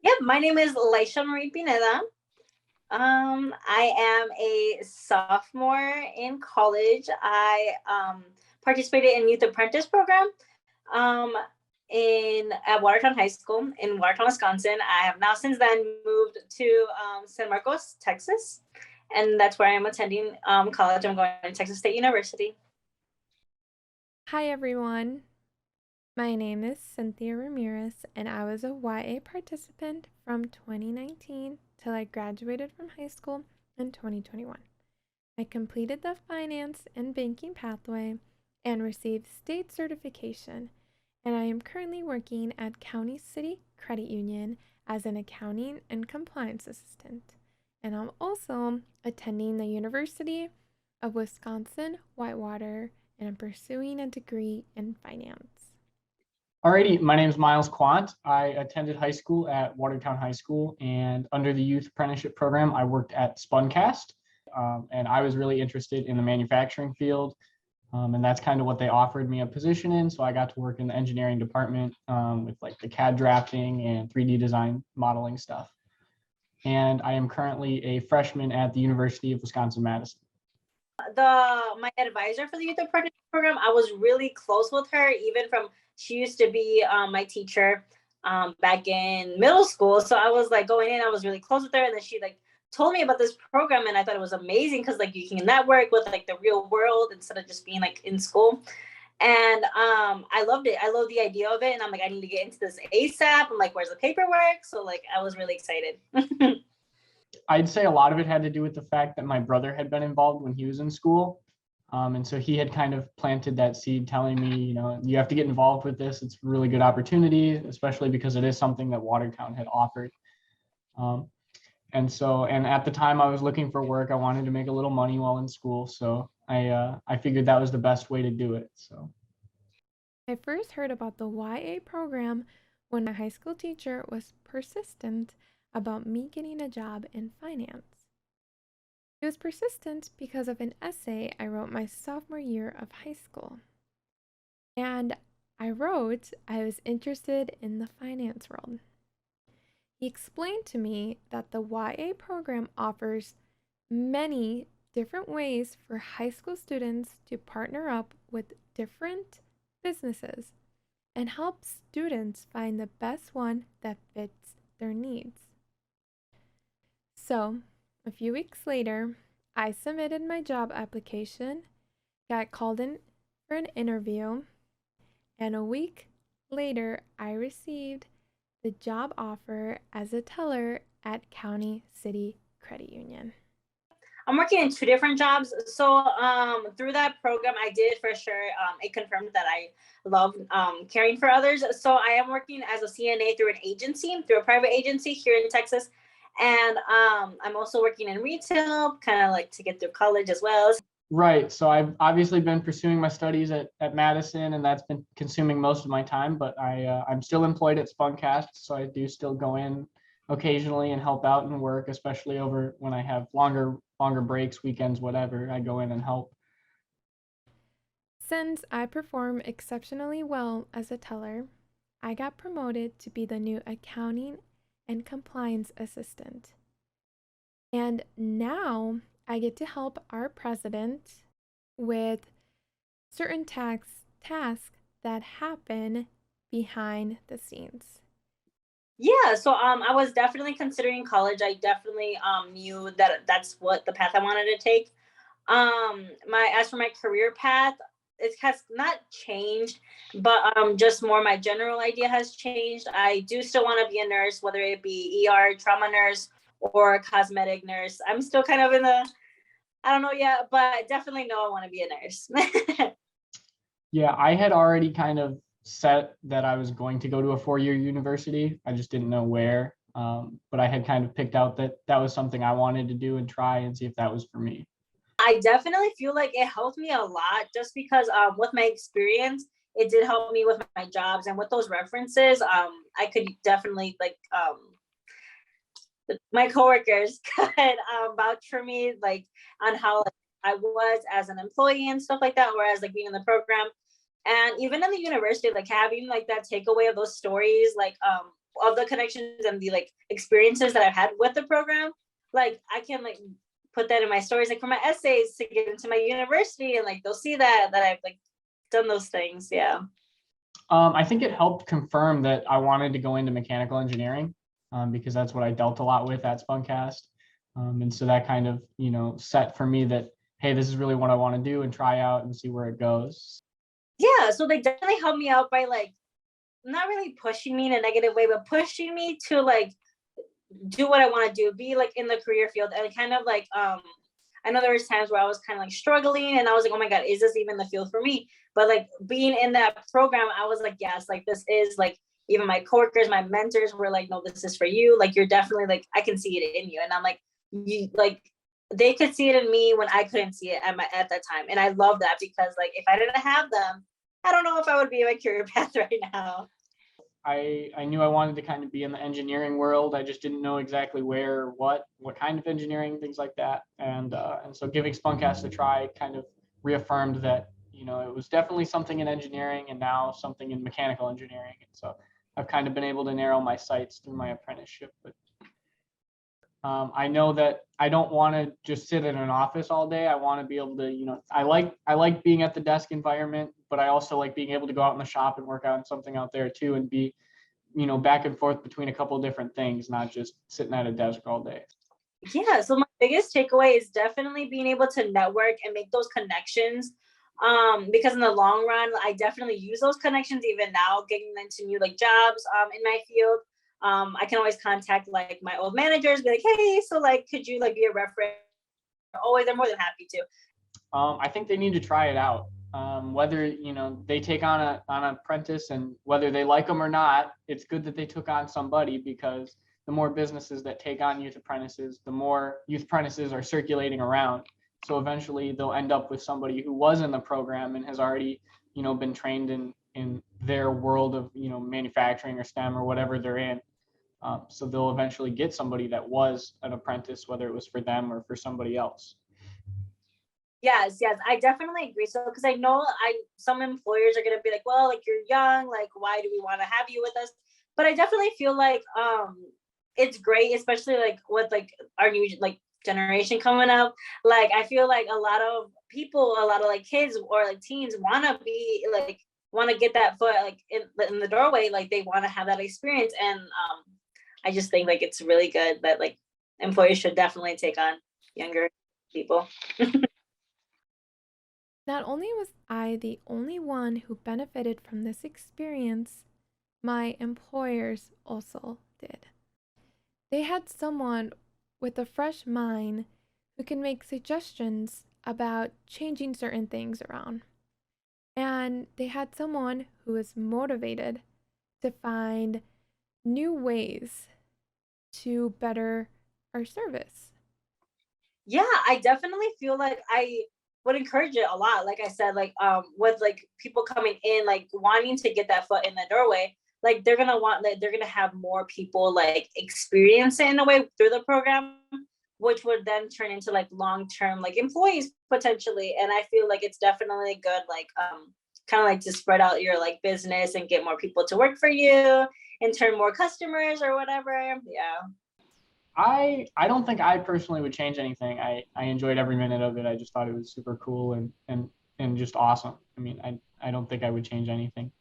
Yep, my name is Laisha Marie Pineda. I am a sophomore in college. I participated in youth apprentice program um, in at Watertown High School in Watertown, Wisconsin. I have now since then moved to San Marcos, Texas, and that's where I am attending college. I'm going to Texas State University. Hi everyone, my name is Cynthia Ramirez, and I was a YA participant from 2019 till I graduated from high school in 2021. I completed the finance and banking pathway and received state certification, and I am currently working at County City Credit Union as an accounting and compliance assistant. And I'm also attending the University of Wisconsin Whitewater, and I'm pursuing a degree in finance. Alrighty, my name is Miles Quant. I attended high school at Watertown High School, and under the youth apprenticeship program, I worked at Spuncast, and I was really interested in the manufacturing field, and that's kind of what they offered me a position in. So I got to work in the engineering department with like the CAD drafting and 3D design modeling stuff. And I am currently a freshman at the University of Wisconsin-Madison. My advisor for the youth apprenticeship program, I was really close with her, even from she used to be my teacher back in middle school. So I was like going in, I was really close with her, and then she like told me about this program, and I thought it was amazing because like you can network with like the real world instead of just being like in school. And I loved it. I love the idea of it, and I'm like, I need to get into this ASAP. I'm like, where's the paperwork? So like, I was really excited. I'd say a lot of it had to do with the fact that my brother had been involved when he was in school. And so he had kind of planted that seed telling me, you have to get involved with this. It's a really good opportunity, especially because it is something that Watertown had offered. Um, and at the time I was looking for work, I wanted to make a little money while in school. So I figured that was the best way to do it. So I first heard about the YA program when my high school teacher was persistent about me getting a job in finance. He was persistent because of an essay I wrote my sophomore year of high school. And I wrote I was interested in the finance world. He explained to me that the YA program offers many different ways for high school students to partner up with different businesses and help students find the best one that fits their needs. So, a few weeks later, I submitted my job application, got called in for an interview, and a week later, I received the job offer as a teller at County City Credit Union. I'm working in two different jobs. So through that program, I did for sure. It confirmed that I love caring for others. So I am working as a CNA through an agency, through a private agency here in Texas. And I'm also working in retail, kind of like to get through college as well. right. So I've obviously been pursuing my studies at Madison, and that's been consuming most of my time. But I'm still employed at Spuncast, so I do still go in occasionally and help out and work, especially over when I have longer breaks, weekends, whatever. I go in and help. Since I perform exceptionally well as a teller, I got promoted to be the new accounting and compliance assistant. And now I get to help our president with certain tasks that happen behind the scenes. Yeah, so I was definitely considering college. I definitely knew that that's what the path I wanted to take. My as for my career path, it has not changed, but just more my general idea has changed. I do still want to be a nurse, whether it be ER, trauma nurse, or cosmetic nurse. I'm still kind of in the I don't know yet, but definitely know I want to be a nurse. Yeah, I had already kind of set that I was going to go to a 4-year university. I just didn't know where. But I had kind of picked out that that was something I wanted to do and try and see if that was for me. I definitely feel like it helped me a lot just because with my experience, it did help me with my jobs and with those references. I could definitely like my coworkers could vouch for me like on how like, I was as an employee and stuff like that, whereas like being in the program. And even in the university, like having like that takeaway of those stories, like of the connections and the like experiences that I've had with the program, like I can like put that in my stories, like for my essays to get into my university, and like they'll see that I've like done those things. Yeah. I think it helped confirm that I wanted to go into mechanical engineering, because that's what I dealt a lot with at Spuncast. And so that kind of, set for me that, hey, this is really what I want to do and try out and see where it goes. Yeah. So they definitely helped me out by like not really pushing me in a negative way, but pushing me to like do what I want to do, be like in the career field, and kind of like I know there was times where I was kind of like struggling and I was like, oh my God, is this even the field for me? But like being in that program, I was like, yes, like this is like, even my coworkers, my mentors were like, no, this is for you. Like, you're definitely like, I can see it in you. And I'm like, you like, they could see it in me when I couldn't see it at that time. And I love that, because like, if I didn't have them, I don't know if I would be in my career path right now. I knew I wanted to kind of be in the engineering world. I just didn't know exactly where, or what kind of engineering, things like that. And so giving Spuncast a try kind of reaffirmed that, it was definitely something in engineering and now something in mechanical engineering. And so I've kind of been able to narrow my sights through my apprenticeship. But I know that I don't want to just sit in an office all day. I want to be able to, I like being at the desk environment, but I also like being able to go out in the shop and work on something out there too, and be, back and forth between a couple of different things, not just sitting at a desk all day. Yeah. So my biggest takeaway is definitely being able to network and make those connections. Because in the long run, I definitely use those connections even now, getting into new like jobs in my field. I can always contact like my old managers, be like, hey, so like, could you like be a reference? Always, they're more than happy to. I think they need to try it out. Whether they take on an apprentice, and whether they like them or not, it's good that they took on somebody, because the more businesses that take on youth apprentices, the more youth apprentices are circulating around. So eventually they'll end up with somebody who was in the program and has already, been trained in their world of, manufacturing or STEM or whatever they're in. So they'll eventually get somebody that was an apprentice, whether it was for them or for somebody else. Yes, I definitely agree. So, because I know some employers are gonna be like, well, like you're young, like why do we want to have you with us? But I definitely feel like it's great, especially like with like our new like generation coming up. Like I feel like a lot of people, a lot of like kids or like teens want to get that foot like in the doorway, like they want to have that experience. And I just think like it's really good that like employers should definitely take on younger people. Not only was I the only one who benefited from this experience, my employers also did. They had someone with a fresh mind who can make suggestions about changing certain things around. And they had someone who is motivated to find new ways to better our service. Yeah, I definitely feel like I would encourage it a lot. Like I said, like with like people coming in, like wanting to get that foot in the doorway, like they're gonna want that they're gonna have more people like experience it in a way through the program, which would then turn into like long-term like employees potentially. And I feel like it's definitely good, like kind of like to spread out your like business and get more people to work for you and turn more customers or whatever. Yeah. I don't think I personally would change anything. I enjoyed every minute of it. I just thought it was super cool and just awesome. I mean, I don't think I would change anything.